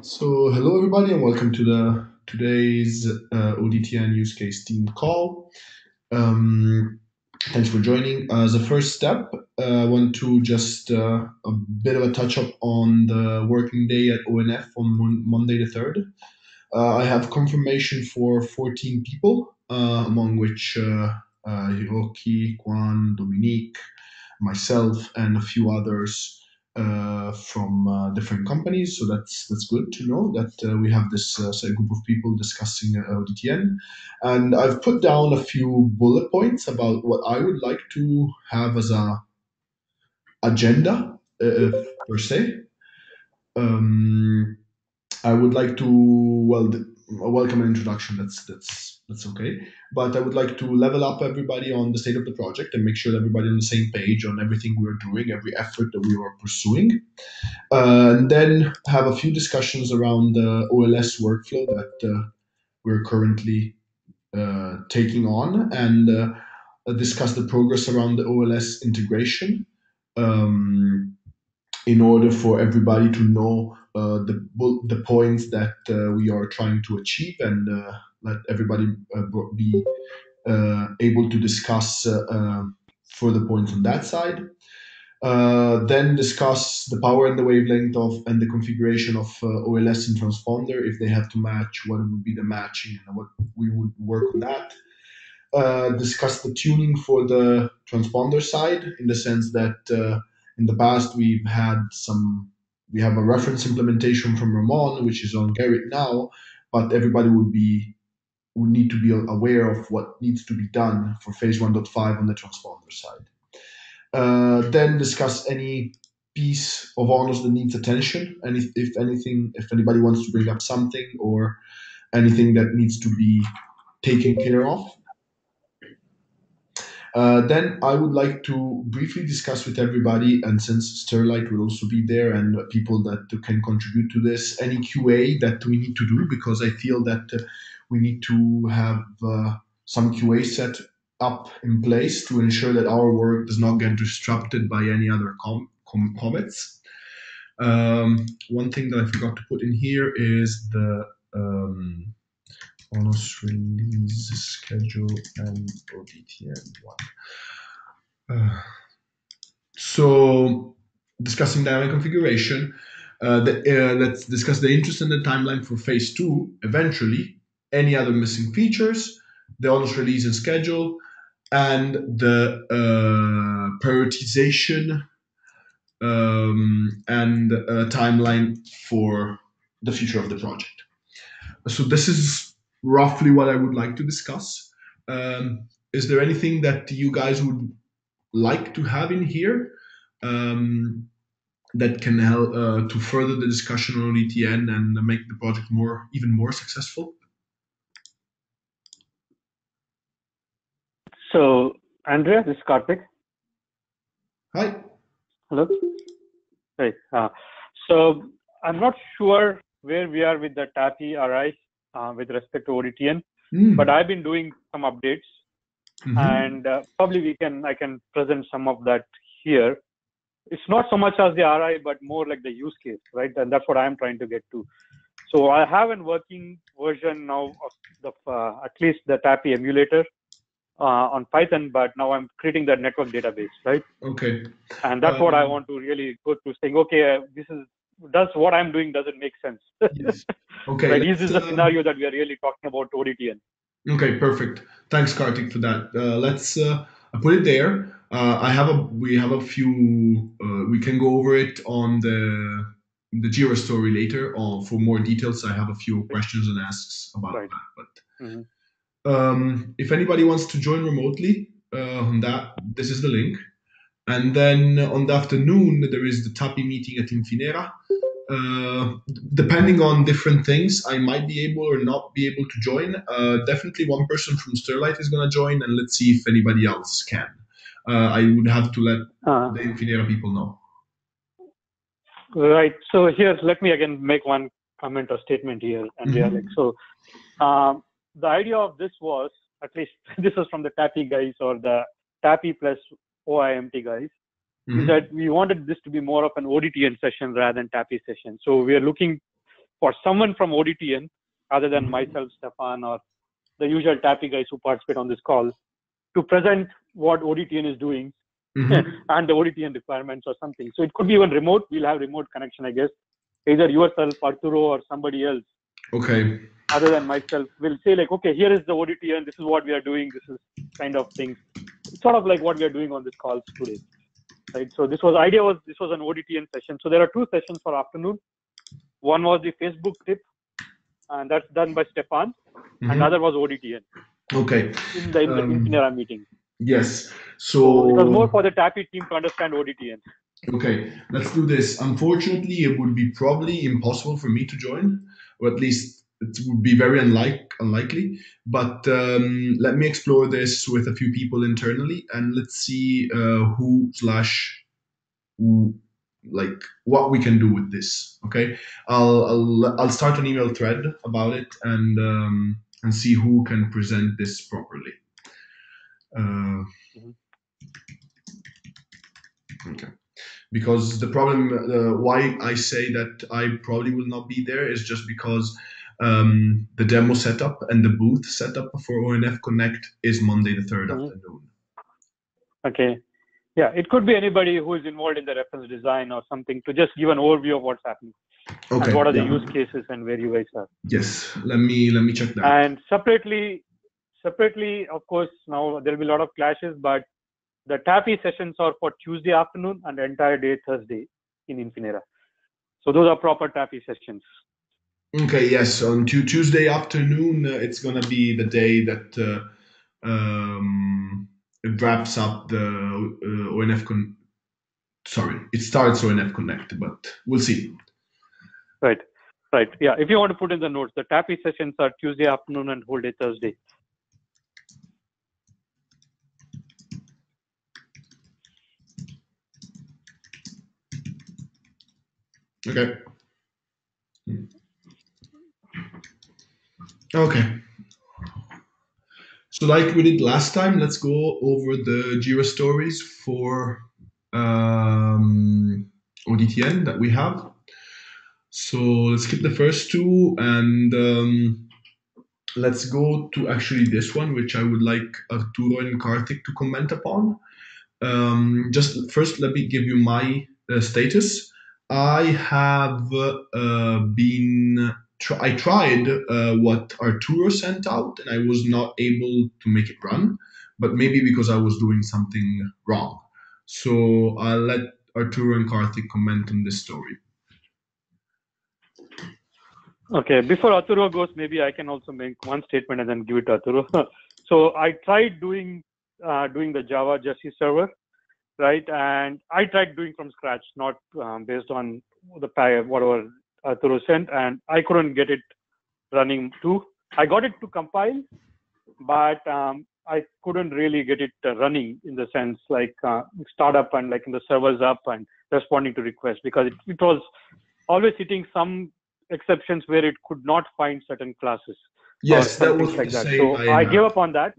So, hello everybody, and welcome to the today's ODTN use case team call. Thanks for joining. As a first step, I want to just a bit of a touch up on the working day at ONF on Monday the 3rd. I have confirmation for 14 people, among which Hiroki, Kwan, Dominique, myself, and a few others from different companies. So that's good to know that we have this say, group of people discussing ODTN. And I've put down a few bullet points about what I would like to have as a agenda per se. Um, I would like to a welcome and introduction. That's okay. But I would like to level up everybody on the state of the project and make sure that everybody on the same page on everything we're doing, every effort that we are pursuing, and then have a few discussions around the OLS workflow that we're currently taking on, and discuss the progress around the OLS integration. Um, in order for everybody to know the points that we are trying to achieve, and let everybody be able to discuss further points on that side. Then discuss the power and the wavelength of and the configuration of OLS and transponder. If they have to match, what would be the matching and what we would work on that. Discuss the tuning for the transponder side, in the sense that in the past we have a reference implementation from Ramon, which is on Gerrit now, but everybody would need to be aware of what needs to be done for phase 1.5 on the transponder side. Then discuss any piece of ONOS that needs attention, and if anybody wants to bring up something or anything that needs to be taken care of. Then I would like to briefly discuss with everybody, and since Sterlite will also be there and people that can contribute to this, any QA that we need to do, because I feel that we need to have some QA set up in place to ensure that our work does not get disrupted by any other comments. One thing that I forgot to put in here is the ONOS release schedule and ODTN one. So, discussing dynamic configuration, let's discuss the interest and the timeline for phase 2 eventually, any other missing features, the ONOS release and schedule, and the prioritization and timeline for the future of the project. So this is roughly what I would like to discuss. Is there anything that you guys would like to have in here that can help to further the discussion on ODTN and make the project even more successful? So, Andrea, this is Karthik. Hi. Hello. Hey. So, I'm not sure where we are with the TAPI RI with respect to ODTN, but I've been doing some updates, and probably I can present some of that here. It's not so much as the RI, but more like the use case, right? And that's what I'm trying to get to. So I have a working version now of at least the TAPI emulator on Python, but now I'm creating that network database, right? Okay. And that's what I want to really go to, saying, okay, does what I'm doing, does it make sense? Yes. Okay. Right? This is the scenario that we are really talking about ODTN. Okay, perfect. Thanks, Karthik, for that. Let's put it there. We have a few. We can go over it on the Jira story later. For more details, I have a few questions and asks about that. But if anybody wants to join remotely on that, this is the link. And then on the afternoon, there is the TAPI meeting at Infinera. Depending on different things, I might be able or not be able to join. Definitely one person from Sterlite is going to join, and let's see if anybody else can. I would have to let the Infinera people know. Right. So here, let me again make one comment or statement here, Andrea. So the idea of this was, at least this was from the TAPI guys or the TAPI plus OIMT guys, is that we wanted this to be more of an ODTN session rather than TAPI session. So we are looking for someone from ODTN, other than myself, Stefan, or the usual TAPI guys who participate on this call, to present what ODTN is doing and the ODTN requirements or something. So it could be even remote. We'll have remote connection, I guess. Either yourself, Arturo, or somebody else. Okay. Other than myself, will say like, okay, here is the ODTN. This is what we are doing. This is kind of things. It's sort of like what we are doing on this calls today, right? So this was an ODTN session. So there are two sessions for afternoon. One was the Facebook tip, and that's done by Stefan. Another was ODTN. Okay. In the Infinera meeting. Yes. So it was more for the TAPI team to understand ODTN. Okay, let's do this. Unfortunately, it would be probably impossible for me to join, or at least it would be very unlikely. But let me explore this with a few people internally, and let's see who like what we can do with this. Okay, I'll start an email thread about it and see who can present this properly. Okay. Because the problem, why I say that I probably will not be there is just because the demo setup and the booth setup for ONF Connect is Monday the 3rd afternoon. Okay. Yeah, it could be anybody who is involved in the reference design or something to just give an overview of what's happening. Okay. And what are the use cases and where you guys are. Yes, let me check that. And separately, of course, now there will be a lot of clashes, but the TAPI sessions are for Tuesday afternoon and the entire day Thursday in Infinera. So those are proper TAPI sessions. Okay, yes. On Tuesday afternoon, it's going to be the day that it wraps up the ONF it starts ONF Connect, but we'll see. Right. Yeah, if you want to put in the notes, the TAPI sessions are Tuesday afternoon and whole day Thursday. Okay. Okay. So like we did last time, let's go over the Jira stories for ODTN that we have. So let's skip the first two and let's go to actually this one, which I would like Arturo and Karthik to comment upon. Just first, let me give you my status. I have I tried what Arturo sent out, and I was not able to make it run, but maybe because I was doing something wrong. So I'll let Arturo and Karthik comment on this story. Okay, before Arturo goes, maybe I can also make one statement and then give it to Arturo. So I tried doing the Java Jessie server, right? And I tried doing from scratch, not based on the whatever Arturo sent, and I couldn't get it running too. I got it to compile, but I couldn't really get it running in the sense like startup and like in the servers up and responding to requests, because it was always hitting some exceptions where it could not find certain classes. Yes, that was like that. So I gave up on that.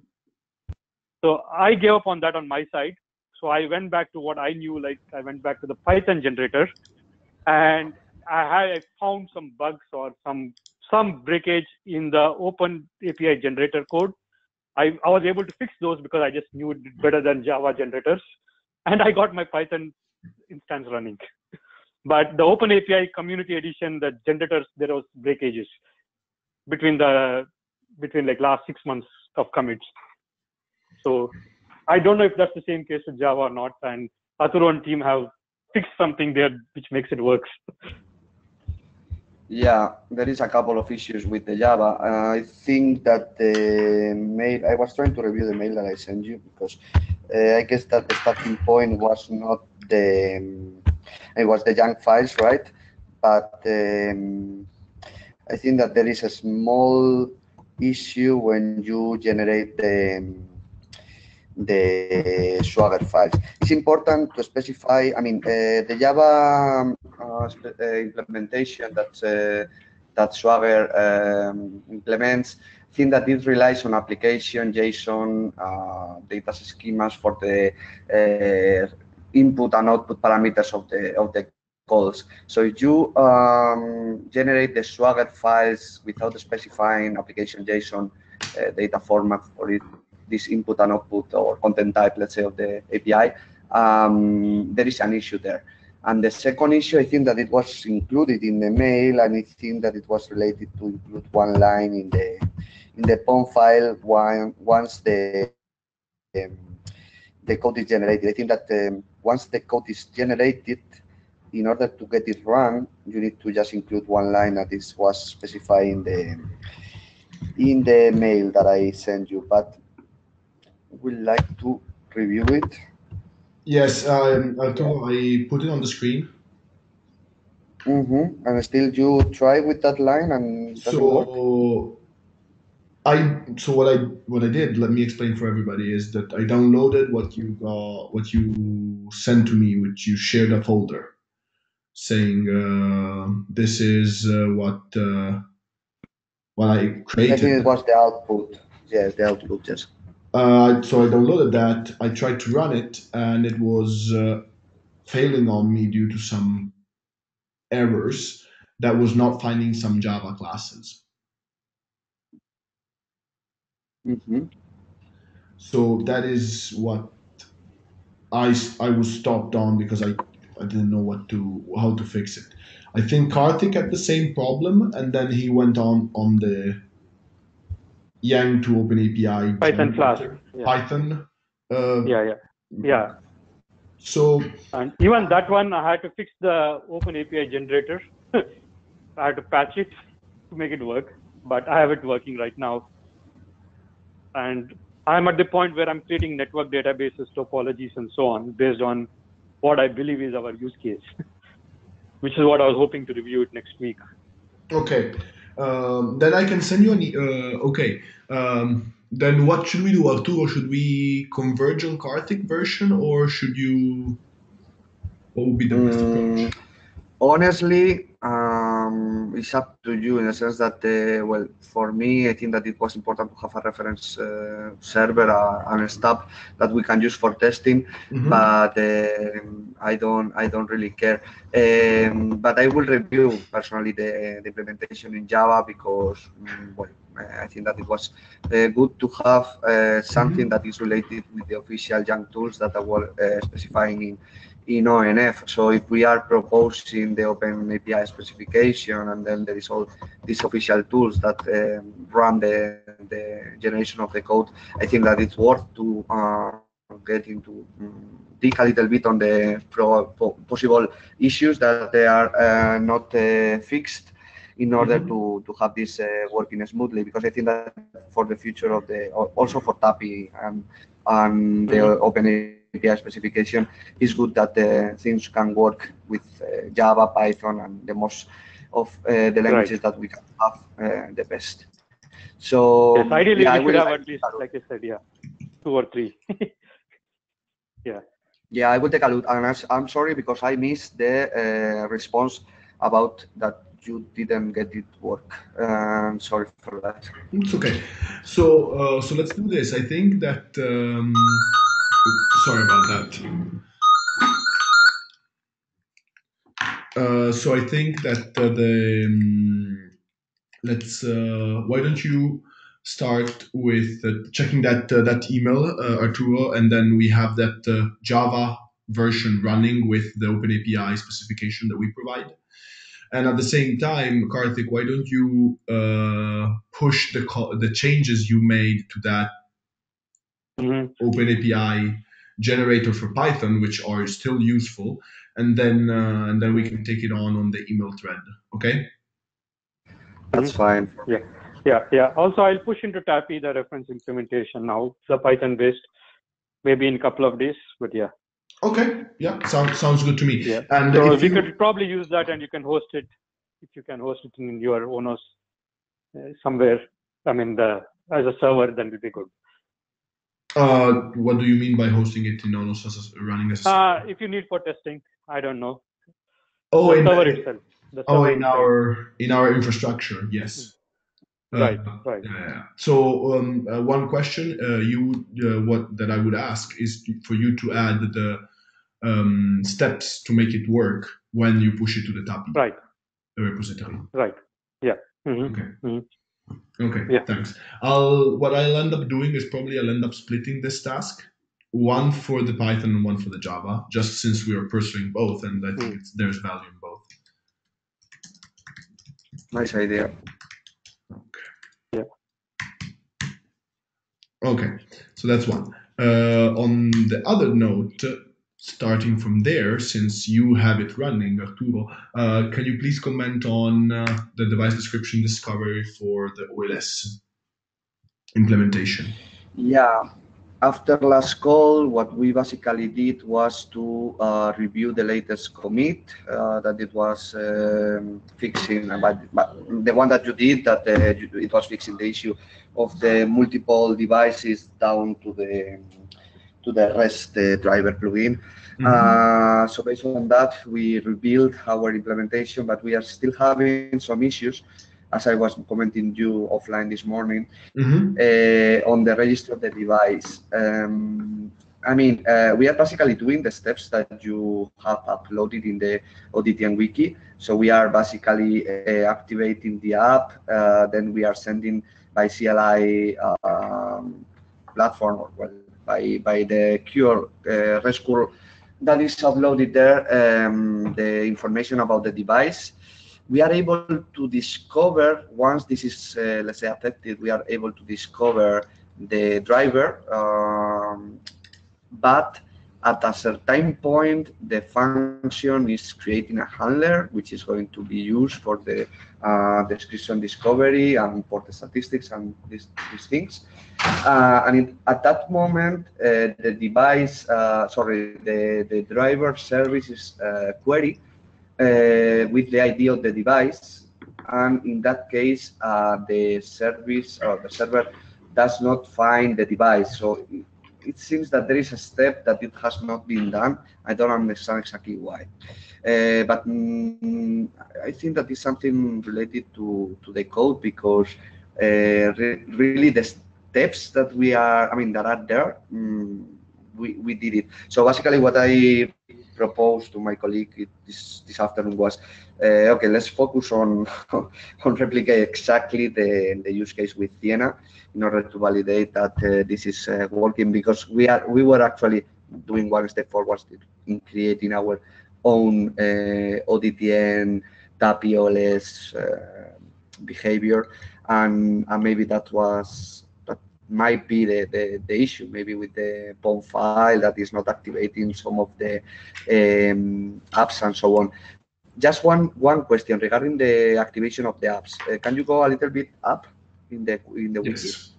So I gave up on that on my side. So I went back to what I knew, like I went back to the Python generator, and I found some bugs or some breakage in the Open API generator code. I was able to fix those because I just knew it better than Java generators, and I got my Python instance running. But the Open API Community Edition, the generators, there was breakages between like last 6 months of commits. So I don't know if that's the same case with Java or not, and Arturo and team have fixed something there which makes it work. Yeah, there is a couple of issues with the Java. I think that the mail, I was trying to review the mail that I sent you because I guess that the starting point was not it was the junk files, right? But I think that there is a small issue when you generate the Swagger files. It's important to specify, I mean, the Java implementation that Swagger implements, I think that it relies on application, JSON, data schemas for the input and output parameters of the calls. So if you generate the Swagger files without specifying application JSON data format for it, this input and output or content type, let's say, of the API, there is an issue there. And the second issue, I think that it was included in the mail, and I think that it was related to include one line in the POM file once the code is generated. I think that once the code is generated, in order to get it run, you need to just include one line that was specified in the mail that I sent you. But would like to review it. Yes, Arturo, I put it on the screen. And still you try with that line and doesn't work? So what I did, let me explain for everybody, is that I downloaded what you sent to me, which you shared a folder saying this is what I created. I think it was the output. Yes, the output, yes. So I downloaded that, I tried to run it, and it was failing on me due to some errors that was not finding some Java classes. So that is what I was stopped on because I didn't know how to fix it. I think Karthik had the same problem, and then he went on the Yang to OpenAPI Python Flask. Yeah. Python. Yeah. So, and even that one, I had to fix the OpenAPI generator. I had to patch it to make it work, but I have it working right now. And I'm at the point where I'm creating network databases, topologies, and so on, based on what I believe is our use case, which is what I was hoping to review it next week. Okay. Then I can send you an okay. Then what should we do, Arturo? Should we converge on Karthik version, or should you? What would be the best approach? Honestly, it's up to you in the sense that, well, for me, I think that it was important to have a reference server and a stub that we can use for testing. But I don't really care. But I will review personally the implementation in Java because, well, I think that it was good to have something that is related with the official Yang tools that I was specifying in ONF. So if we are proposing the Open API specification, and then there is all these official tools that run the generation of the code, I think that it's worth to get into dig a little bit on the possible issues that they are not fixed in order to have this working smoothly, because I think that for the future of also for TAPI and the Open API specification, is good that things can work with Java, Python, and the most of the languages that we can have the best. So yes, ideally we should have at least, like I said, 2 or 3. Yeah, I will take a look. And I'm sorry because I missed the response about that you didn't get it work. Sorry for that. It's okay. So let's do this. I think that. Sorry about that. So I think that why don't you start with checking that email, Arturo, and then we have that Java version running with the OpenAPI specification that we provide. And at the same time, Karthik, why don't you push the changes you made to that OpenAPI generator for Python, which are still useful, and then we can take it on the email thread. Okay. That's fine. Yeah. Also, I'll push into TAPI the reference implementation now, the Python based, maybe in a couple of days. But yeah. Okay. Yeah. Sounds good to me. Yeah. And so we could probably use that, and you can host it if you can host it in your ONOS somewhere. I mean, as a server, then will be good. What do you mean by hosting it in ONOS running as a server? If you need for testing, I don't know. Oh, the server itself. The server in our infrastructure, yes. Right. Yeah. So one question that I would ask is for you to add the steps to make it work when you push it to the TAPI right. repository. Right. Yeah. Okay. Okay. Yeah. Thanks. What I'll end up doing is probably I'll end up splitting this task, one for the Python and one for the Java, just since we are pursuing both, and I think there's value in both. Nice idea. Okay. Yeah. Okay. So that's one. On the other note, starting from there, since you have it running, Arturo, can you please comment on the device description discovery for the OLS implementation? Yeah. After last call, what we basically did was to review the latest commit that it was fixing, but the one that you did, that it was fixing the issue of the multiple devices down to the REST driver plugin. So based on that, we rebuilt our implementation, but we are still having some issues, as I was commenting you offline this morning, on the register of the device. I mean, we are basically doing the steps that you have uploaded in the ODTN wiki. So we are basically activating the app, then we are sending by CLI platform, or well, by the Cure REST that is uploaded there, the information about the device. We are able to discover, once this is, let's say, affected, we are able to discover the driver, but at a certain point, the function is creating a handler, which is going to be used for the description discovery and for the statistics and these things. At that moment, the device, the driver services query with the ID of the device, and in that case, the service or the server does not find the device. So it seems that there is a step that it has not been done. I don't understand exactly why, but I think that is something related to the code, because really the steps that that are there, we did it. So basically, what I proposed to my colleague this afternoon was, okay, let's focus on replicate exactly the use case with Siena in order to validate that this is working, because we were actually doing one step forward in creating our own ODTN TAPI-OLS behavior, and maybe that might be the issue, maybe with the POM file that is not activating some of the apps and so on. Just one question regarding the activation of the apps. Can you go a little bit up in the wiki? Yes.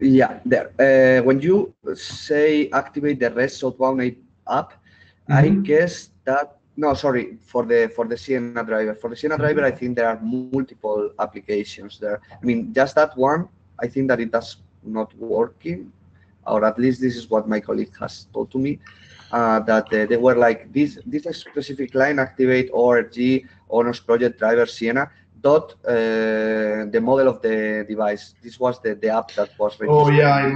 Yeah, there. When you say activate the REST outbound app, I guess that. No, sorry, for the Siena driver. For the Siena driver, I think there are multiple applications there. I mean, just that one, I think that it does not working, or at least this is what my colleague has told to me, that they were like, this specific line, activate ORG, ONOS project driver Siena, dot the model of the device. This was the app that was registered. Oh yeah, it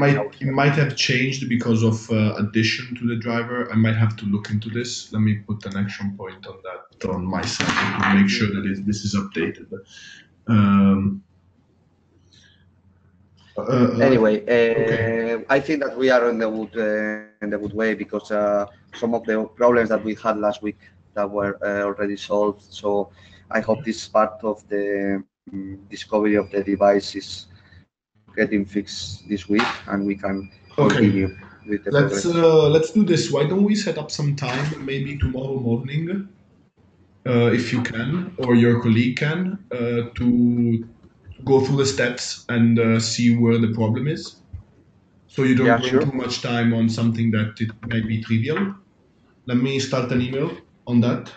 might have changed because of addition to the driver. I might have to look into this. Let me put an action point on that on my side to make sure that this is updated. Anyway, okay. I think that we are in the good way, because some of the problems that we had last week that were already solved. So I hope this part of the discovery of the device is getting fixed this week, and we can continue with the progress. Let's do this. Why don't we set up some time, maybe tomorrow morning, if you can, or your colleague can, to go through the steps and see where the problem is, so you don't spend too much time on something that it may be trivial. Let me start an email on that.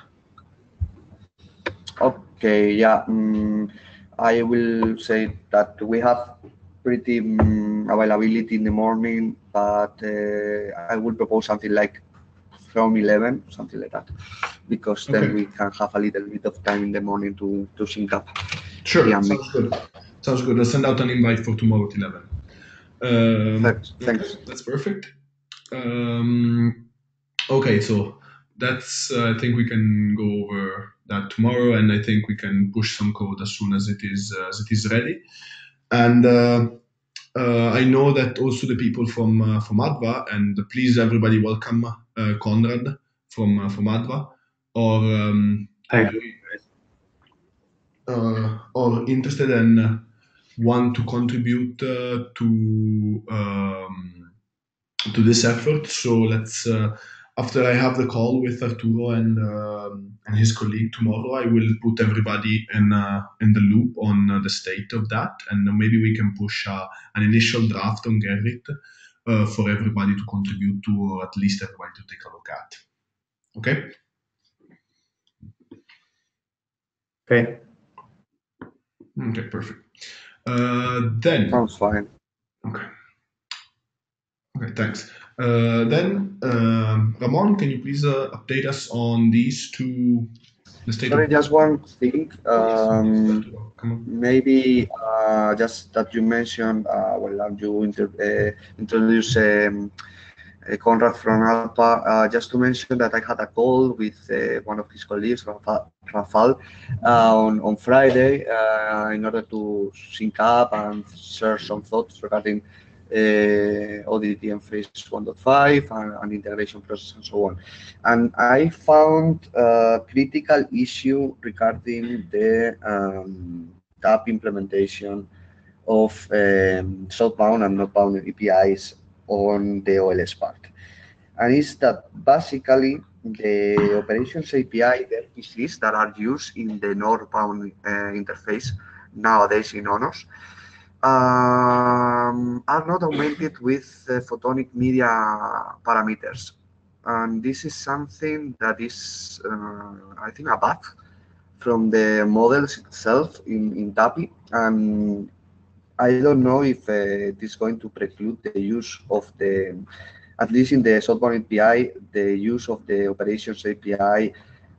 Okay, yeah. I will say that we have pretty availability in the morning, but I will propose something like from 11, something like that, because then we can have a little bit of time in the morning to sync up. Sure, sounds good. Sounds good. I'll send out an invite for tomorrow at 11. Thanks. Okay, that's perfect. Okay, so that's I think we can go over that tomorrow, and I think we can push some code as soon as it is ready. And I know that also the people from ADVA, and please everybody welcome Konrad from ADVA, or interested and want to contribute to this effort. So let's after I have the call with Arturo and his colleague tomorrow, I will put everybody in the loop on the state of that, and maybe we can push an initial draft on Gerrit for everybody to contribute to, or at least everybody to take a look at. Okay. Okay. Okay. Perfect. Then Sounds fine. Okay. Okay, thanks. Then, Ramon, can you please update us on these two? The state Sorry, of just one thing. Come on. Maybe just that you mentioned, you introduce Conrad from Alpha, just to mention that I had a call with one of his colleagues, Rafal, on Friday in order to sync up and share some thoughts regarding ODTN phase 1.5 and integration process and so on. And I found a critical issue regarding the TAP implementation of southbound and northbound APIs on the OLS part. And it's that basically the operations API, the RPCs that are used in the northbound interface nowadays in ONOS are not augmented with photonic media parameters. And this is something that is, I think, a bug from the models itself in TAPI. And I don't know if it is going to preclude the use of the, at least in the southbound API, the use of the operations API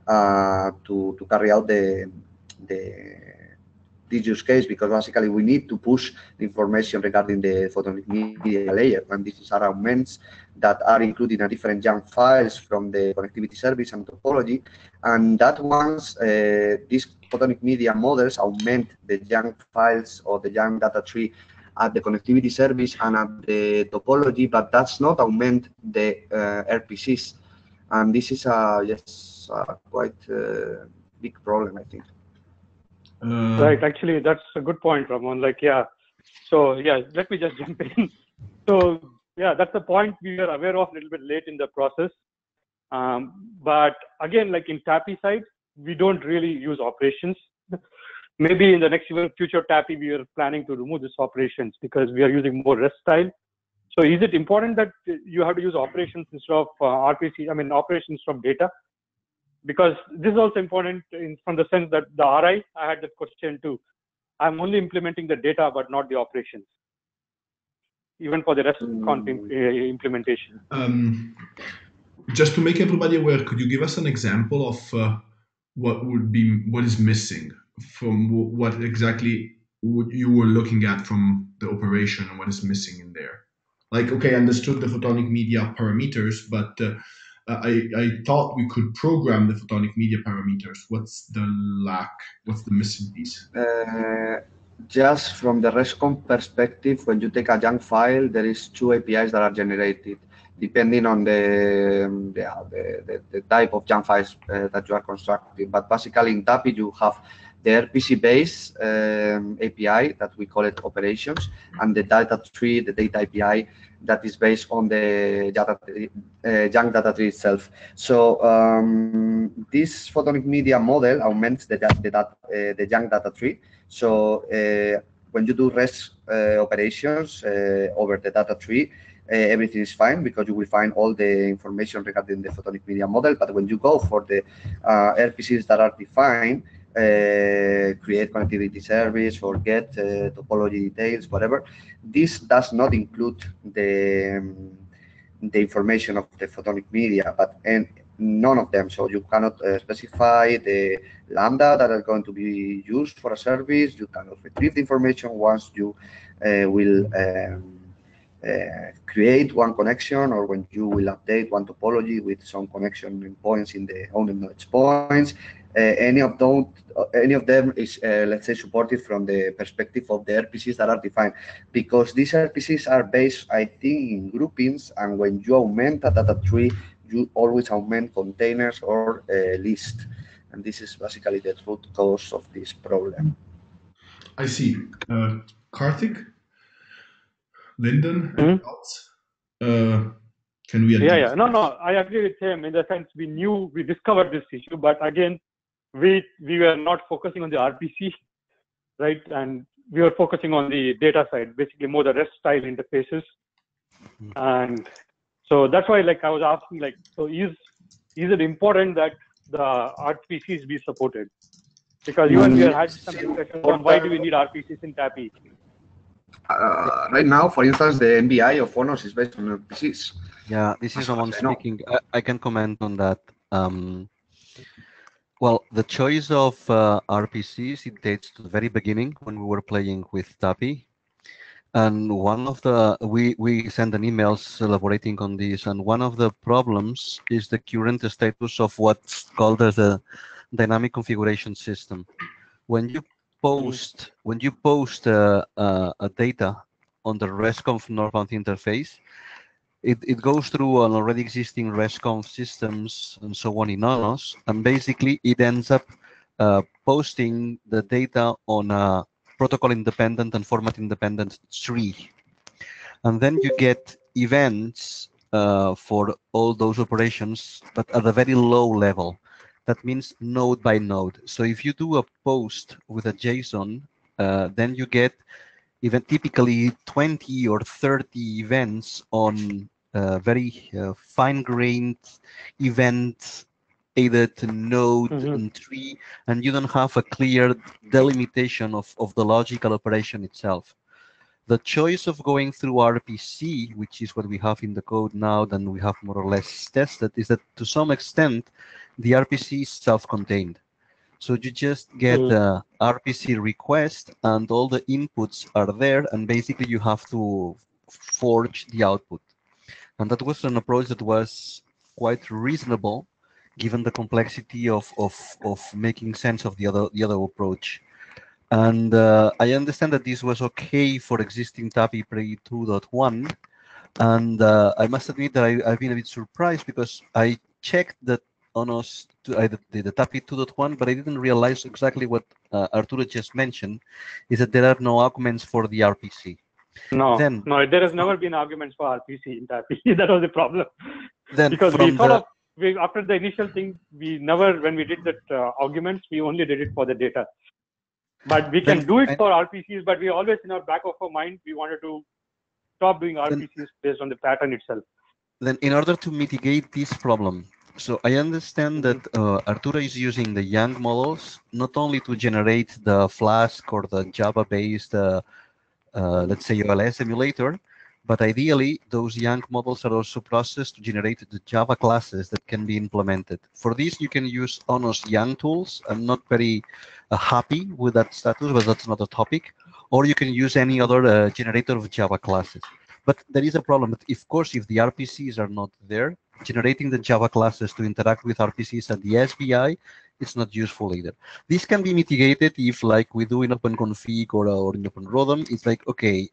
to carry out this use case, because basically we need to push the information regarding the photonic media layer, and these are augments that are included in different YAML files from the connectivity service and topology, and that once these photonic media models augment the YAML files or the YAML data tree at the connectivity service and at the topology, but that's not augment the RPCs, and this is quite big problem, I think. Right. Actually, that's a good point, Ramon. So let me just jump in. So that's the point we were aware of a little bit late in the process. But again, like in TAPI side, we don't really use operations. Maybe in the next future TAPI, we are planning to remove this operations because we are using more REST style. So is it important that you have to use operations instead of RPC? I mean, operations from data? Because this is also important from the sense that the RI, I had that question too. I'm only implementing the data, but not the operations, even for the REST implementation. Just to make everybody aware, could you give us an example of what is missing from what exactly you were looking at from the operation and what is missing in there? Like, okay, I understood the photonic media parameters, but I thought we could program the photonic media parameters. What's the lack? What's the missing piece? Just from the RESTCOM perspective, when you take a YAML file, there is two APIs that are generated depending on the type of YAML files that you are constructing. But basically in TAPI, you have the RPC-based API that we call it operations, and the data tree, the data API that is based on the YAML data tree itself. So this photonic media model augments the YAML data tree. So when you do REST operations over the data tree, everything is fine because you will find all the information regarding the photonic media model. But when you go for the RPCs that are defined, create connectivity service or get topology details, whatever, this does not include the information of the photonic media, and none of them. So you cannot specify the lambda that are going to be used for a service. You cannot retrieve the information once you will create one connection, or when you will update one topology with some connection points in the ON.Lab points. Any of them is, let's say, supported from the perspective of the RPCs that are defined, because these RPCs are based, I think, in groupings, and when you augment a data tree, you always augment containers or list, and this is basically the root cause of this problem. I see. Karthik, Lyndon, and else? Can we address? Yeah. No, I agree with him in the sense we discovered this issue, but again, we were not focusing on the RPC, right? And we were focusing on the data side, basically more the REST style interfaces. And so that's why, like, I was asking, like, so is it important that the RPCs be supported? Because even we had some discussion on why do we need RPCs in TAPI. Right now, for instance, the NBI of ONOS is based on RPCs. Yeah, this is Ramon speaking. I can comment on that. Well, the choice of RPCs, it dates to the very beginning when we were playing with TAPI. And one of the, we sent an emails elaborating on this, and one of the problems is the current status of what's called as a dynamic configuration system. When you post a data on the RESTconf northbound interface, it goes through an already existing RESTconf systems and so on in ONOS, and basically it ends up posting the data on a protocol independent and format independent tree. And then you get events for all those operations, but at a very low level. That means node by node. So if you do a post with a JSON, then you get even typically 20 or 30 events on very fine-grained events, either to node and tree, and you don't have a clear delimitation of the logical operation itself. The choice of going through RPC, which is what we have in the code now, then we have more or less tested, is that to some extent, the RPC is self-contained. So you just get a RPC request and all the inputs are there, and basically you have to forge the output. And that was an approach that was quite reasonable given the complexity of making sense of the other approach. And I understand that this was okay for existing TAPI Pre 2.1. And I must admit that I've been a bit surprised because I checked that ONOS, I did the TAPI 2.1, but I didn't realize exactly what Arturo just mentioned, is that there are no arguments for the RPC. No, there has never been arguments for RPC in TAPI. That was the problem. Then because after the initial thing, we never, when we did that arguments, we only did it for the data. But we can do it for RPCs, but we always, in our back of our mind, we wanted to stop doing RPCs based on the pattern itself. Then in order to mitigate this problem, so I understand that Arturo is using the Yang models, not only to generate the Flask or the Java-based, let's say, OLS emulator, but ideally, those Yang models are also processed to generate the Java classes that can be implemented. For this, you can use ONOS Yang tools. I'm not very happy with that status, but that's not a topic. Or you can use any other generator of Java classes. But there is a problem. Of course, if the RPCs are not there, generating the Java classes to interact with RPCs at the SBI, it's not useful either. This can be mitigated if, like we do in OpenConfig or in OpenRODM, it's like, okay,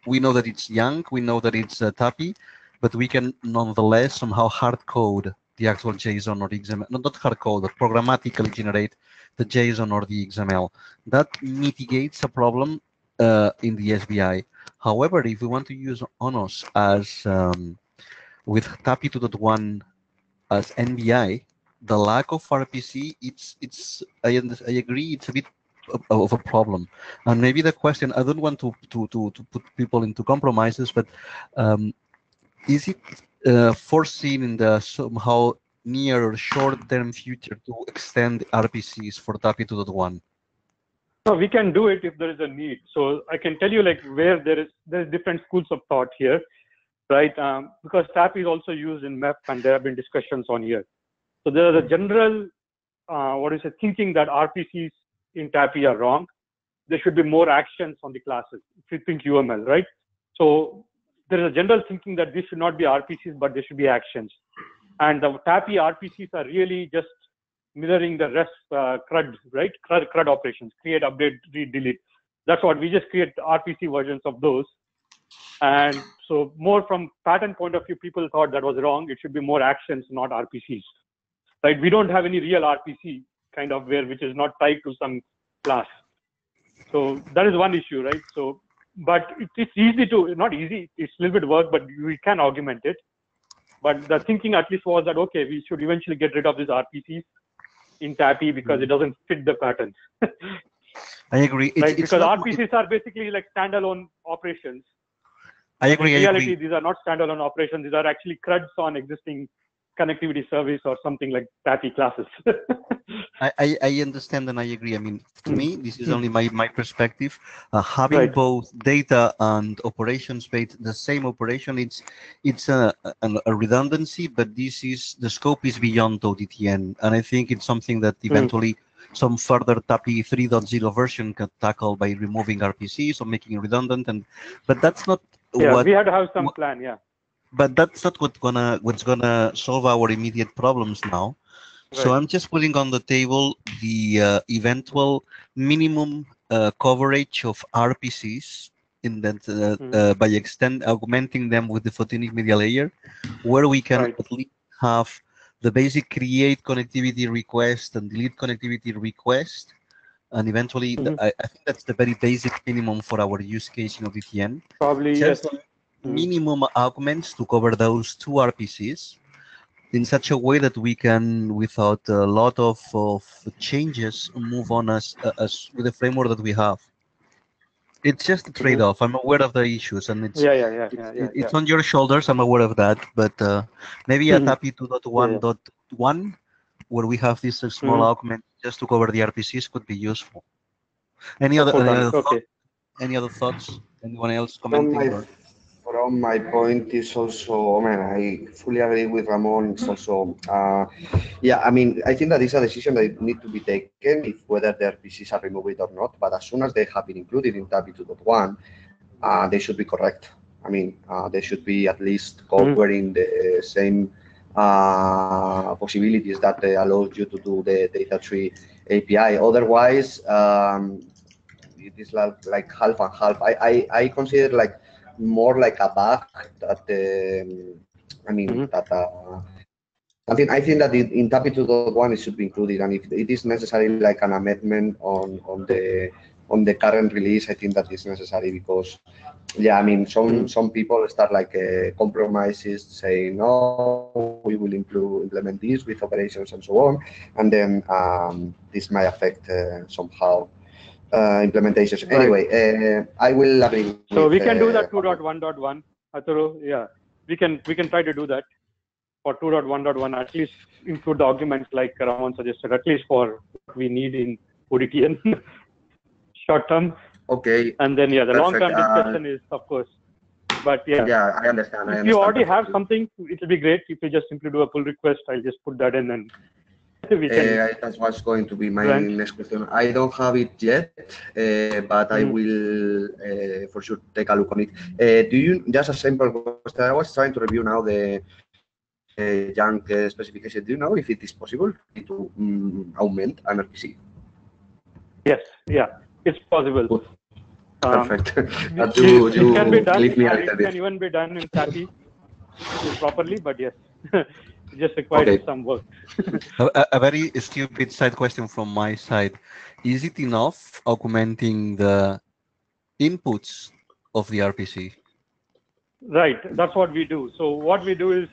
we know that it's Yang, we know that it's TAPI, but we can nonetheless somehow hard code the actual JSON or XML, not hard code, but programmatically generate the JSON or the XML. That mitigates a problem in the SBI. However, if we want to use ONOS as with TAPI 2.1 as NBI, the lack of RPC, I agree, it's a bit of a problem. And maybe the question, I don't want to put people into compromises, but is it foreseen in the somehow near or short-term future to extend RPCs for TAPI 2.1? So we can do it if there is a need. So I can tell you, like, where there's different schools of thought here, right? Because TAPI is also used in MEP, and there have been discussions on here. So there is a general, thinking that RPCs in TAPI are wrong. There should be more actions on the classes, if you think UML, right? So there is a general thinking that this should not be RPCs, but they should be actions. And the TAPI RPCs are really just mirroring the REST CRUD, right? CRUD operations, create, update, read, delete. That's what we just create RPC versions of those. And so more from pattern point of view, people thought that was wrong. It should be more actions, not RPCs, right? We don't have any real RPC kind of which is not tied to some class. So that is one issue, right? So, but it's easy to, not easy, it's a little bit work, but we can augment it. But the thinking at least was that, okay, we should eventually get rid of these RPCs in TAPI because it doesn't fit the patterns. I agree. Right? Because RPCs are basically like standalone operations. I agree. In reality, these are not standalone operations. These are actually CRUDs on existing connectivity service or something like TAPI classes. I understand and I agree. I mean, to me, this is only my perspective. Having both data and operations based the same operation, it's a redundancy, but the scope is beyond ODTN, and I think it's something that eventually some further TAPI 3.0 version can tackle by removing RPCs or making it redundant. But that's not what we had to have some plan. Yeah. But that's not what's gonna solve our immediate problems now. So I'm just putting on the table the eventual minimum coverage of RPCs in that by augmenting them with the photonic media layer, where we can at least have the basic create connectivity request and delete connectivity request, and eventually I think that's the very basic minimum for our use case in ODTN. Probably just minimum augments to cover those two RPCs in such a way that we can, without a lot of changes, move on as with the framework that we have. It's just a trade-off. I'm aware of the issues, and it's on your shoulders. I'm aware of that, but maybe a TAPI 2.1.1, where we have this small augment just to cover the RPCs, could be useful. Any other thoughts? Anyone else commenting? From my point is also, I fully agree with Ramon. It's also, I mean, I think that is a decision that need to be taken if whether the RPCs are removed or not. But as soon as they have been included in TAPI 2.1, they should be correct. I mean, they should be at least covering the same possibilities that allows you to do the data tree API. Otherwise, it is like half and half. I consider like more like a bug that I think that in TAPI 2.1 it should be included, and if it is necessary like an amendment on the current release, I think that is necessary because I mean some people start like compromises saying no, we will implement this with operations and so on, and then this might affect somehow implementations. Anyway, I will agree. So we can do that 2.1.1. Aturu, we can try to do that for 2.1.1. At least include the arguments like Ramon suggested. At least for what we need in ODTN short term. Okay. And then the long term discussion is of course. But I understand. If you already have something, it will be great. If you just simply do a pull request, I'll just put that in and. That was going to be my next question. I don't have it yet, but I will for sure take a look on it. Do you, just a simple question, I was trying to review now the YANK specification. Do you know if it is possible to augment an RPC? Yes, it's possible. Perfect. It can be done. It can even be done in TAPI properly, but yes. Just requires some work. A very stupid side question from my side. Is it enough augmenting the inputs of the RPC? Right, that's what we do. So what we do is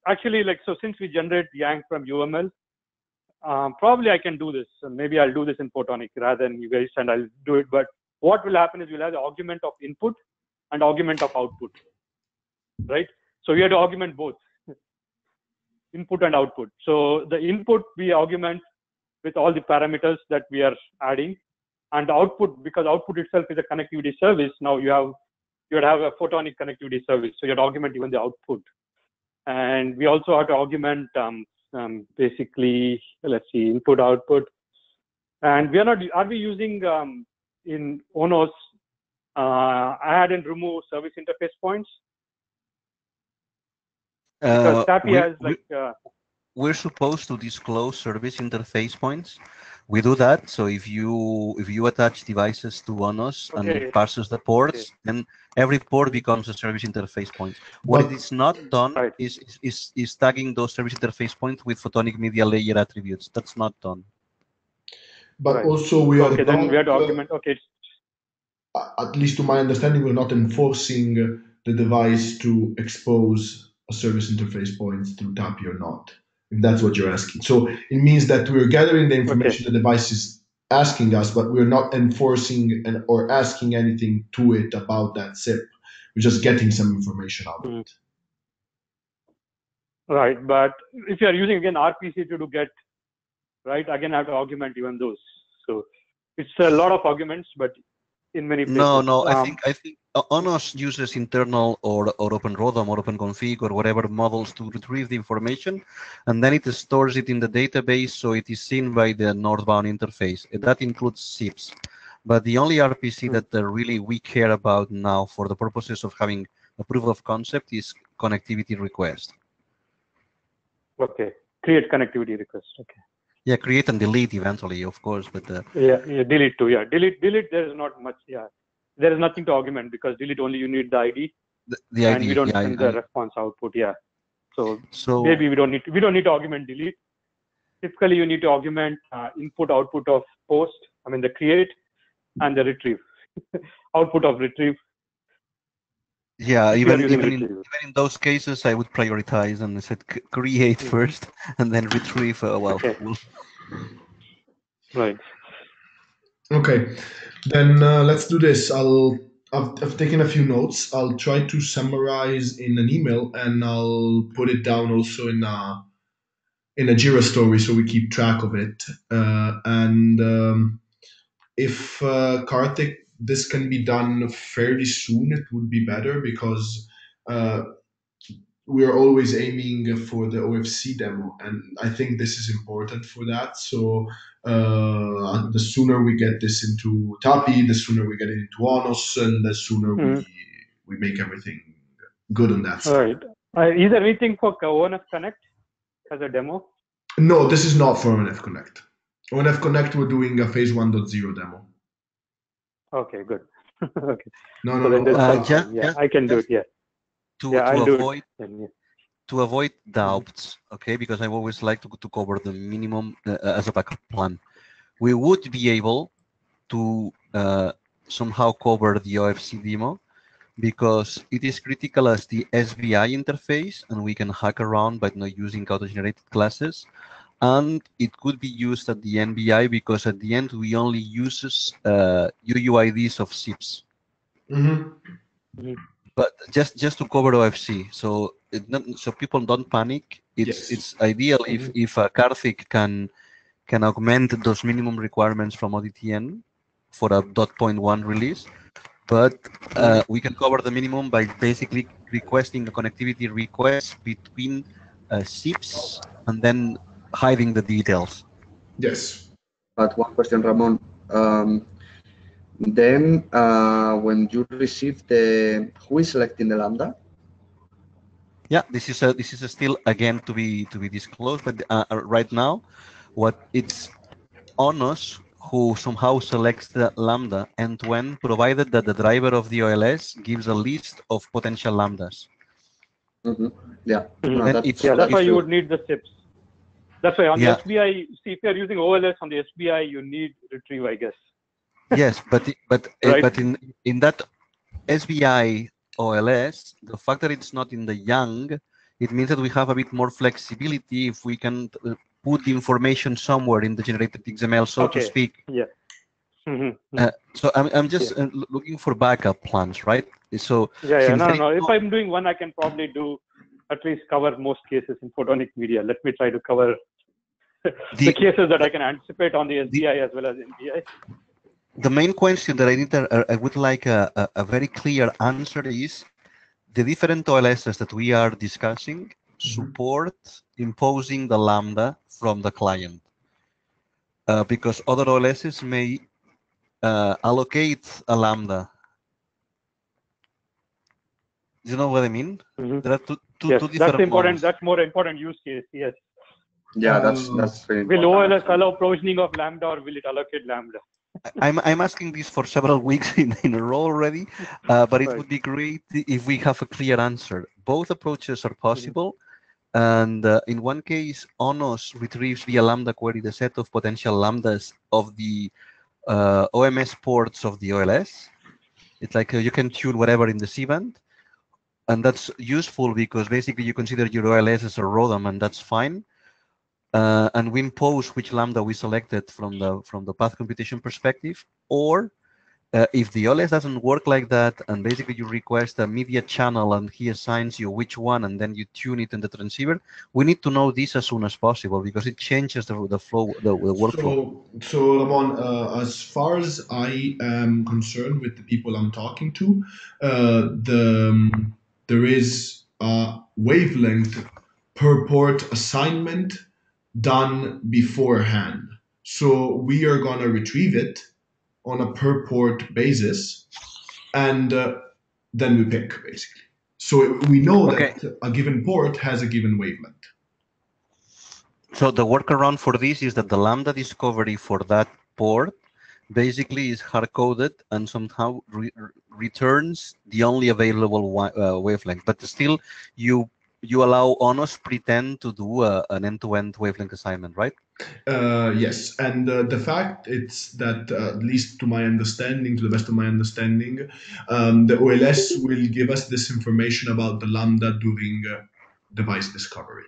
actually since we generate YANK from UML, probably I can do this. Maybe I'll do this in Photonic rather than you guys, and I'll do it. But what will happen is we'll have the argument of input and argument of output, right? So we have to augment both input and output. So the input we augment with all the parameters that we are adding, and the output, because output itself is a connectivity service. Now you would have a photonic connectivity service, so you have to augment even the output. And we also have to augment basically, let's see, input output. And we are we using in ONOS I hadn't removed service interface points because TAPI has like. We're supposed to disclose service interface points. We do that. So if you attach devices to ONOS and it parses the ports, then every port becomes a service interface point. What it is not done is tagging those service interface points with photonic media layer attributes. That's not done. But also we are then we have to augment. At least to my understanding, we're not enforcing the device to expose a service interface point through TAPI or not, if that's what you're asking. So it means that we're gathering the information the device is asking us, but we're not enforcing or asking anything to it about that SIP. We're just getting some information out of it. Right, but if you are using again RPC to get, right, again I have to augment even those. So it's a lot of arguments, but in many places. No, I think ONOS uses internal or OpenRODOM or OpenConfig or whatever models to retrieve the information, and then it stores it in the database so it is seen by the northbound interface. That includes SIPs. But the only RPC that really we care about now for the purposes of having a proof of concept is connectivity request. Okay, create connectivity request. Okay. Yeah, create and delete eventually, of course, but delete too. Yeah, delete. There is not much. Yeah, there is nothing to augment because delete only you need the ID. The ID, and we don't send the response output. Yeah, so maybe we don't need to augment delete. Typically, you need to augment input output of post. I mean the create and the retrieve. Output of retrieve. Yeah, even in those cases, I would prioritize and I said create first and then retrieve. Right. Okay, then let's do this. I've taken a few notes. I'll try to summarize in an email and I'll put it down also in a Jira story so we keep track of it. If Karthik, this can be done fairly soon, it would be better because we are always aiming for the OFC demo, and I think this is important for that. So the sooner we get this into TAPI, the sooner we get it into ONOS, and the sooner we make everything good on that side. All right. Is there anything for ONF Connect as a demo? No, this is not for ONF Connect. ONF Connect, we're doing a phase 1.0 demo. Okay, good. Okay. No. I can do it. Yeah. To avoid doubts, okay, because I always like to cover the minimum as a backup plan. We would be able to somehow cover the OFC demo because it is critical as the SBI interface, and we can hack around by not using auto-generated classes. And it could be used at the NBI because at the end we only use UUIDs of SIPs. But just to cover OFC, so people don't panic. It's ideal if Karthik can augment those minimum requirements from ODTN for a .1 release. But we can cover the minimum by basically requesting a connectivity request between SIPs and then hiding the details. Yes. But one question, Ramon. Then when you receive who is selecting the Lambda? Yeah, this is still again to be disclosed, but right now, it's ONOS who somehow selects the Lambda end-to-end, provided that the driver of the OLS gives a list of potential Lambdas. Yeah. That's why you would need the SIPs. That's why on the SBI, see, if you're using OLS on the SBI, you need retrieve, I guess. Yes, but in that SBI OLS, the fact that it's not in the YANG, it means that we have a bit more flexibility if we can put the information somewhere in the generated XML, so to speak. Yeah. So I'm just looking for backup plans, right? So no. If I'm doing one, I can probably do at least cover most cases in photonic media. Let me try to cover the cases that I can anticipate on the SBI as well as NBI. The main question that I would like a very clear answer is the different OLSs that we are discussing support imposing the Lambda from the client. Because other OLSs may allocate a Lambda You know what I mean? Mm-hmm. There are two yes, different that's important. models. That's more important use case. Yes. Yeah, that's very Will important. OLS allow provisioning of Lambda, or will it allocate Lambda? I'm asking this for several weeks in a row already, but it Right. would be great if we have a clear answer. Both approaches are possible, and in one case, ONOS retrieves via Lambda query the set of potential lambdas of the OMS ports of the OLS. It's like you can tune whatever in the C-band, and that's useful because basically you consider your OLS as a ROADM, and that's fine. And we impose which lambda we selected from the path computation perspective, or if the OLS doesn't work like that, and basically you request a media channel and he assigns you which one, and then you tune it in the transceiver, we need to know this as soon as possible because it changes the flow, the workflow. So Ramon, as far as I am concerned with the people I'm talking to, there is a wavelength per port assignment done beforehand. So we are gonna retrieve it on a per port basis, and then we pick basically. So we know that a given port has a given wavelength. So the workaround for this is that the lambda discovery for that port basically is hard-coded and somehow returns the only available wavelength. But still, you allow ONOS pretend to do an end-to-end wavelength assignment, right? Yes, and the fact it's that, at least to my understanding, to the best of my understanding, the OLS will give us this information about the lambda during device discovery.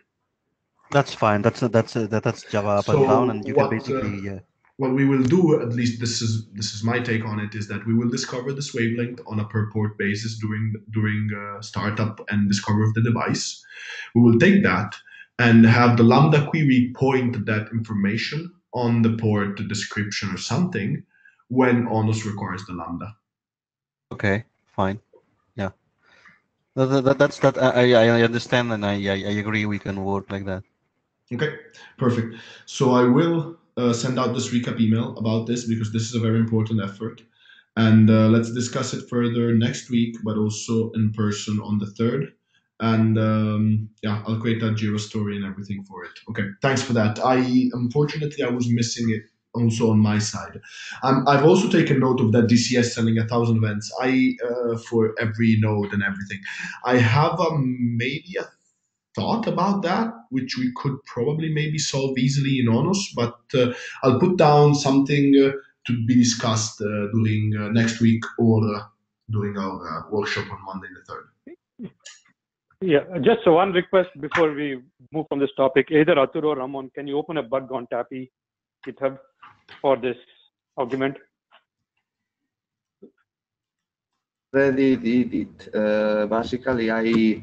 That's fine. That's Java up and down, and you can basically. What we will do, at least this is my take on it, is that we will discover this wavelength on a per port basis during startup and discovery of the device. We will take that and have the Lambda query point that information on the port description or something when ONOS requires the Lambda. Okay, fine. Yeah. That's that. I understand, and I agree. We can work like that. Okay, perfect. So I will send out this recap email about this because this is a very important effort. And let's discuss it further next week, but also in person on the 3rd. And yeah, I'll create that Jira story and everything for it. Okay, thanks for that. Unfortunately, I was missing it also on my side. I've also taken note of that DCS sending 1,000 events. For every node and everything. I have maybe a thought about that, which we could probably maybe solve easily in ONOS, but I'll put down something to be discussed during next week or during our workshop on Monday the 3rd. Yeah, just one request before we move from this topic. Either Arturo or Ramon, can you open a bug on TAPI GitHub for this argument? Already did it. Basically, I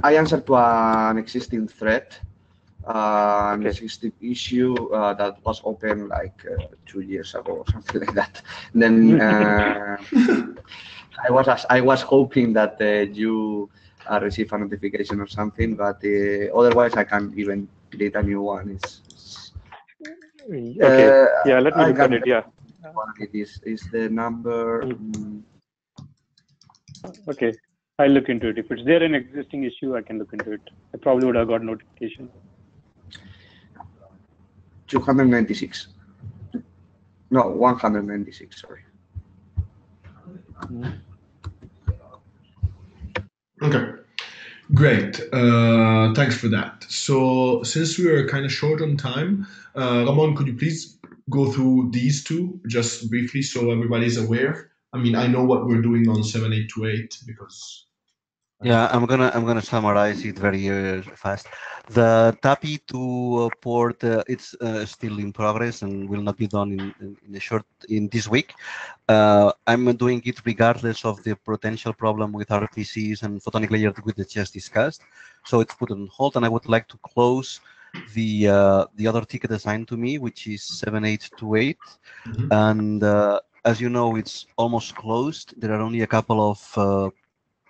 answered to an existing thread, an existing issue that was open like 2 years ago or something like that. Then I was hoping that you receive a notification or something, but otherwise I can even create a new one. Okay. Yeah, let me look at it. Yeah. It is the number. Okay, I'll look into it. If it's there an existing issue, I can look into it. I probably would have got notification. 296. No, 196. Sorry. Okay, great. Thanks for that. So since we are kind of short on time, Ramon, could you please go through these two just briefly so everybody's aware? I mean, I know what we're doing on 7828 because. Yeah, I'm gonna summarize it very fast. The TAPI2 port it's still in progress and will not be done in this week. I'm doing it regardless of the potential problem with RPCs and photonic layer that we just discussed. So it's put on hold, and I would like to close the other ticket assigned to me, which is 7828, and as you know, it's almost closed. There are only a couple of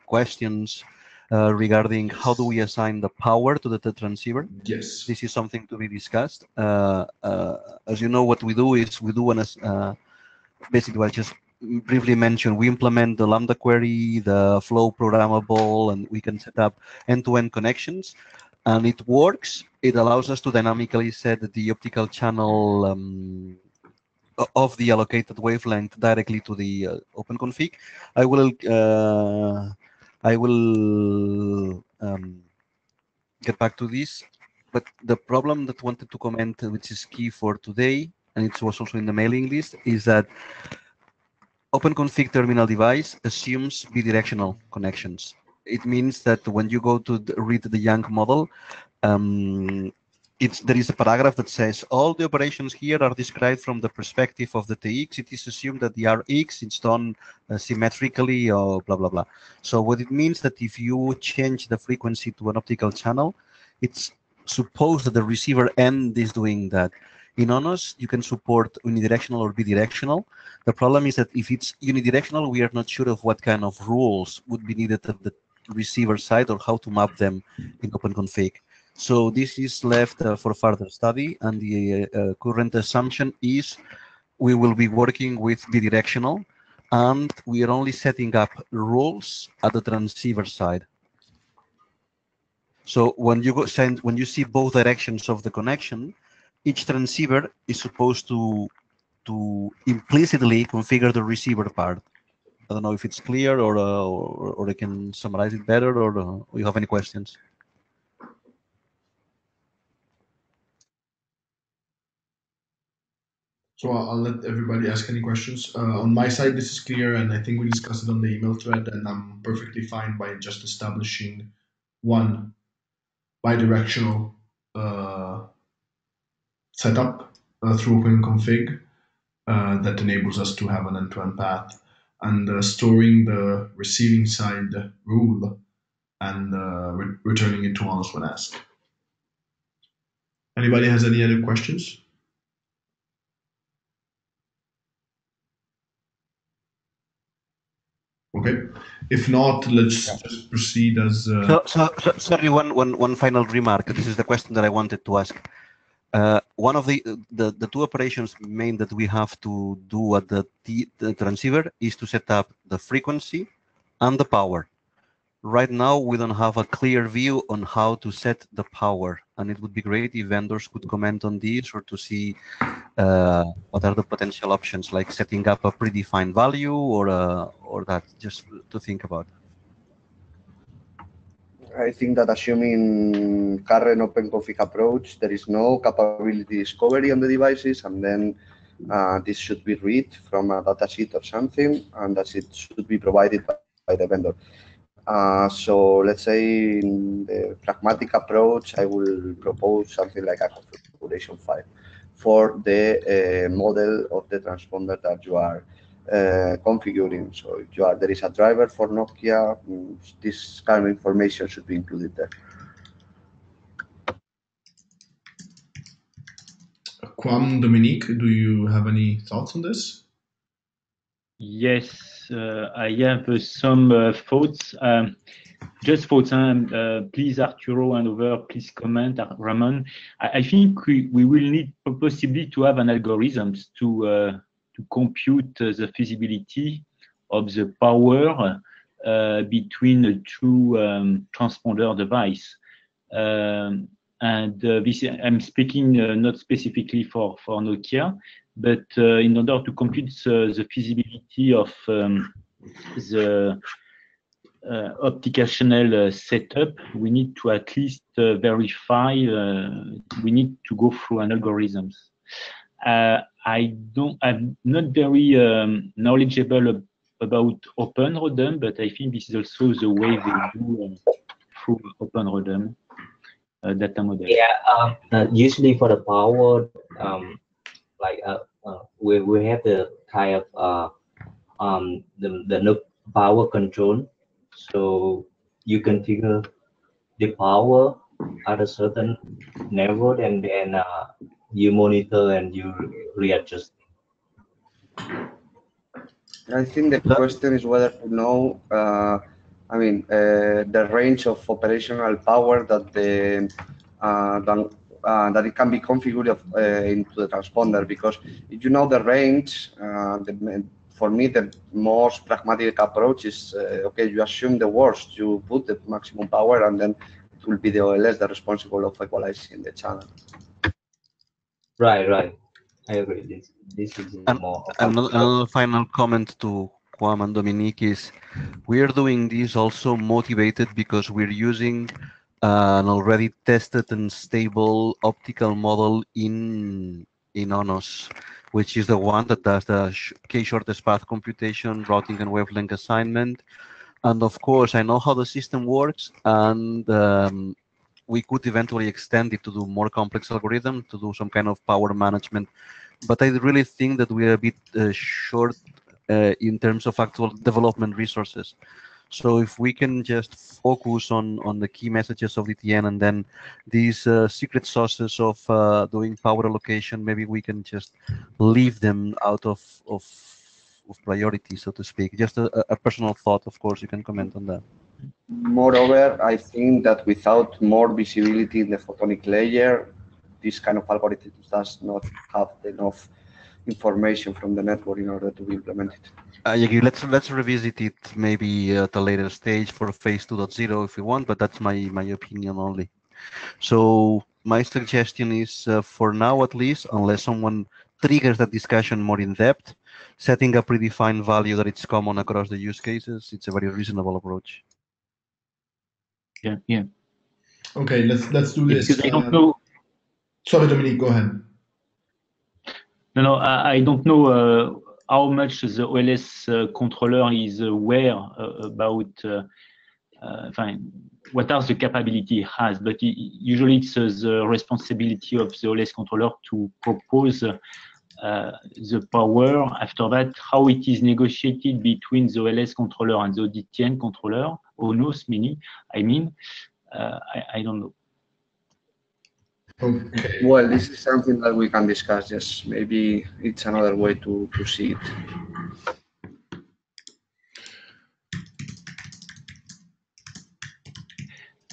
questions regarding how do we assign the power to the transceiver. Yes. This is something to be discussed. As you know, what we do is we do basically I just briefly mentioned, we implement the Lambda query, the flow programmable, and we can set up end-to-end connections. And it works. It allows us to dynamically set the optical channel of the allocated wavelength directly to the OpenConfig. I will get back to this, but the problem that I wanted to comment, which is key for today, and it was also in the mailing list, is that OpenConfig terminal device assumes bidirectional connections. It means that when you go to read the Young model, there is a paragraph that says all the operations here are described from the perspective of the TX. It is assumed that the RX is done symmetrically or blah, blah, blah. So what it means that if you change the frequency to an optical channel, it's supposed that the receiver end is doing that. In ONOS, you can support unidirectional or bidirectional. The problem is that if it's unidirectional, we are not sure of what kind of rules would be needed at the receiver side or how to map them in OpenConfig. So this is left for further study, and the current assumption is we will be working with bidirectional, and we are only setting up rules at the transceiver side. So when you see both directions of the connection, each transceiver is supposed to implicitly configure the receiver part. I don't know if it's clear, or I can summarize it better, or you have any questions. So I'll let everybody ask any questions. On my side, this is clear, and I think we discussed it on the email thread, and I'm perfectly fine by just establishing one bidirectional setup through OpenConfig that enables us to have an end-to-end path, and storing the receiving side rule and returning it to ONOS when asked. Anybody has any other questions? Okay. If not, let's just proceed as. Sorry, one final remark. This is the question that I wanted to ask. One of the two operations main that we have to do at the transceiver is to set up the frequency and the power. Right now, we don't have a clear view on how to set the power, and it would be great if vendors could comment on this or to see what are the potential options, like setting up a predefined value or that, just to think about. I think that assuming current OpenConfig approach, there is no capability discovery on the devices, and then this should be read from a datasheet or something, and that it should be provided by the vendor. So let's say in the pragmatic approach, I will propose something like a configuration file for the model of the transponder that you are configuring. So if there is a driver for Nokia, this kind of information should be included there. Quam, Dominique, do you have any thoughts on this? Yes, I have some thoughts. Just thoughts, please Arturo and over, please comment, Ramon. I think we will need possibly to have an algorithm to compute the feasibility of the power between the two transponder device. This, I'm speaking not specifically for Nokia, but in order to compute the feasibility of the optical channel setup, we need to at least verify, we need to go through an algorithms. I'm not very knowledgeable about OpenRODEM, but I think this is also the way they do through OpenRODEM data model. Yeah, usually for the power, we have the kind of the power control. So you configure the power at a certain level, and then you monitor and you readjust. I think the question is whether to know, the range of operational power that that it can be configured into the transponder. Because if you know the range, for me, the most pragmatic approach is, okay, you assume the worst, you put the maximum power, and then it will be the OLS that responsible of equalizing the channel. Right, right. I agree. This is more of another final comment to Juan and Dominique is we are doing this also motivated because we're using an already tested and stable optical model in ONOS, which is the one that does the k-shortest path computation, routing and wavelength assignment. And of course, I know how the system works, and we could eventually extend it to do more complex algorithms, to do some kind of power management. But I really think that we are a bit short in terms of actual development resources. So if we can just focus on the key messages of ODTN and then these secret sauces of doing power allocation, maybe we can just leave them out of priority, so to speak. Just a personal thought, of course, you can comment on that. Moreover, I think that without more visibility in the photonic layer, this kind of algorithm does not have enough information from the network in order to be implemented. I agree. Let's revisit it maybe at a later stage for phase 2.0 if we want, but that's my opinion only. So my suggestion is, for now at least, unless someone triggers that discussion more in depth, setting a predefined value that it's common across the use cases, it's a very reasonable approach. Yeah, yeah. Okay, let's do this. Because I don't know. Sorry, Dominique, go ahead. No, I don't know how much the OLS controller is aware about what are the capability it has, but usually it's the responsibility of the OLS controller to propose the power. After that, how it is negotiated between the OLS controller and the ODTN controller, ONOS I mean, I don't know. Okay. Well, this is something that we can discuss. Yes, maybe it's another way to see it.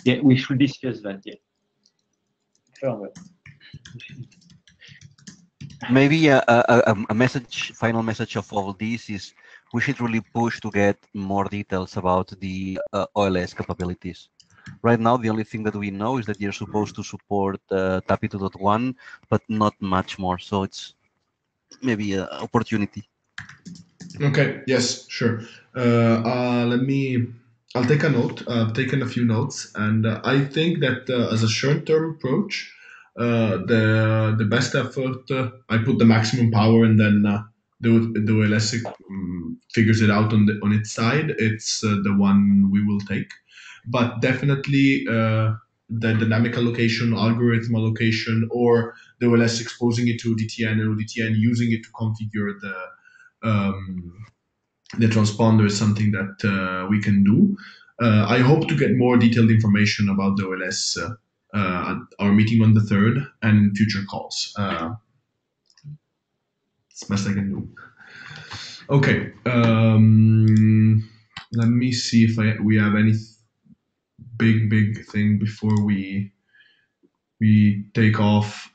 Yeah, we should discuss that. Yeah. Sure. Maybe a final message of all this is we should really push to get more details about the OLS capabilities. Right now, the only thing that we know is that you're supposed to support TAPI 2.1, but not much more. So it's maybe an opportunity. Okay, yes, sure. I'll take a note. I've taken a few notes, and I think that as a short-term approach, the best effort, I put the maximum power, and then the OLS figures it out on its side. It's the one we will take, but definitely the dynamic allocation, algorithm allocation, or the OLS exposing it to ODTN and ODTN using it to configure the transponder is something that we can do. I hope to get more detailed information about the OLS at our meeting on the 3rd and future calls. It's the best I can do. Okay. Let me see if we have any big thing before we take off.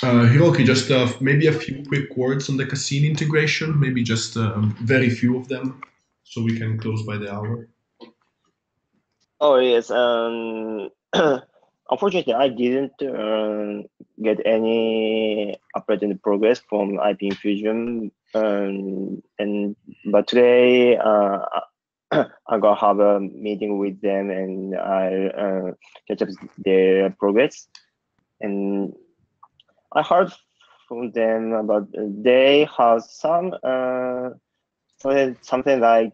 Hiroki, just maybe a few quick words on the Cassini integration, maybe just very few of them, so we can close by the hour. Oh, yes. Unfortunately, I didn't get any update in the progress from IP Infusion, but today I'm gonna have a meeting with them and I catch up their progress. And I heard from them about they have some something like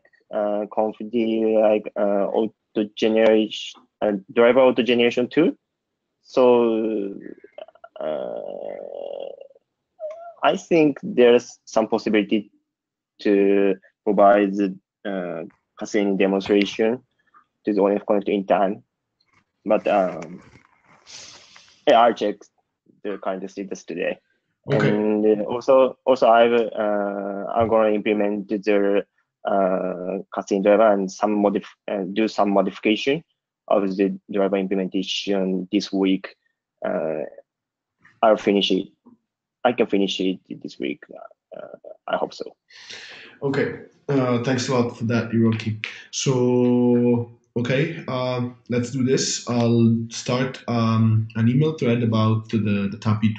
confidential, like auto generation, driver auto generation too. So I think there's some possibility to provide the Cassini demonstration to the ONF connector in time, but I checked the current status today. Okay. And also I'm going to implement the Cassini driver and do some modification of the driver implementation this week. I'll finish it I can finish it this week. I hope so. Okay. Thanks a lot for that, Hiroki. So, okay, let's do this. I'll start an email thread about the TAPI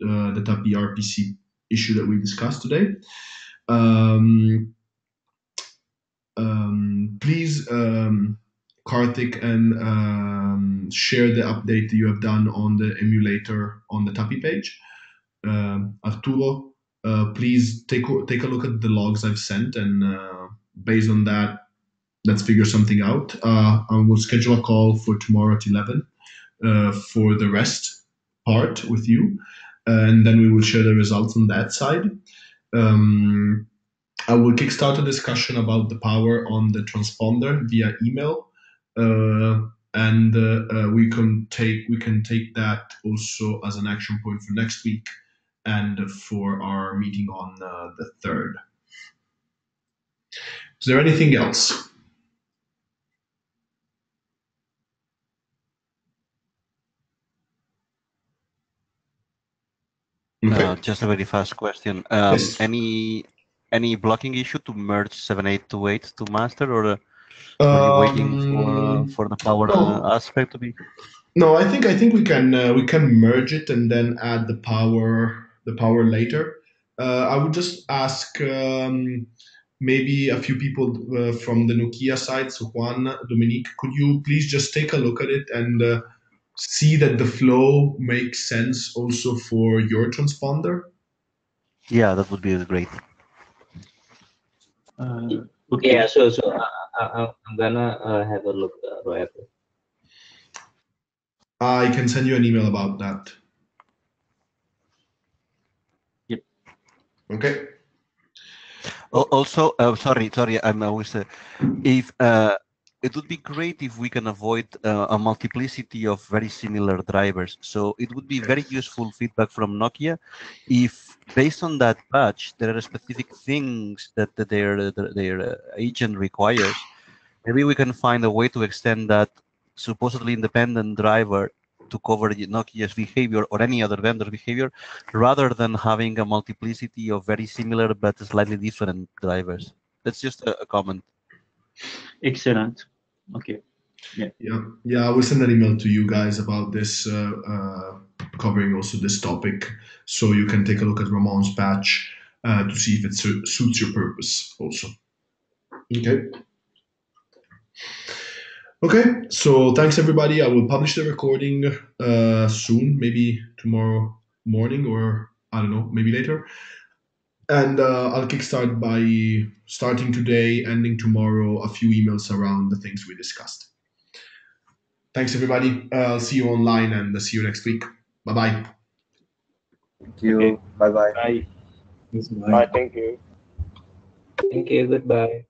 the TAPI RPC issue that we discussed today. Please, Karthik, and share the update that you have done on the emulator on the TAPI page. Arturo, please take a look at the logs I've sent, and based on that, let's figure something out. I will schedule a call for tomorrow at 11 for the rest part with you, and then we will share the results on that side. I will kickstart a discussion about the power on the transponder via email, and we can take that also as an action point for next week and for our meeting on the 3rd. Is there anything else? Okay. Just a very fast question. Yes. Any blocking issue to merge 7828 to master, or are you waiting for the power aspect to be? No, I think we can merge it and then add the power later. I would just ask maybe a few people from the Nokia side, so Juan, Dominique, could you please just take a look at it and see that the flow makes sense also for your transponder? Yeah, that would be great. Okay. Yeah, so I'm gonna have a look, Roy. I can send you an email about that. Yep. Okay. Also, sorry, I'm always if it would be great if we can avoid a multiplicity of very similar drivers. So it would be very useful feedback from Nokia if, based on that patch, there are specific things that their agent requires. Maybe we can find a way to extend that supposedly independent driver to cover Nokia's behavior or any other vendor's behavior, rather than having a multiplicity of very similar but slightly different drivers. That's just a comment. Excellent. Okay. Yeah. I will send an email to you guys about this, covering also this topic, so you can take a look at Ramon's patch to see if it suits your purpose also. Okay. Okay. So thanks everybody. I will publish the recording soon, maybe tomorrow morning, or I don't know, maybe later. And I'll kickstart by starting today, ending tomorrow, a few emails around the things we discussed. Thanks, everybody. I'll see you online and see you next week. Bye-bye. Thank you. Okay. Bye-bye. Bye. Bye. Thank you. Thank you. Goodbye.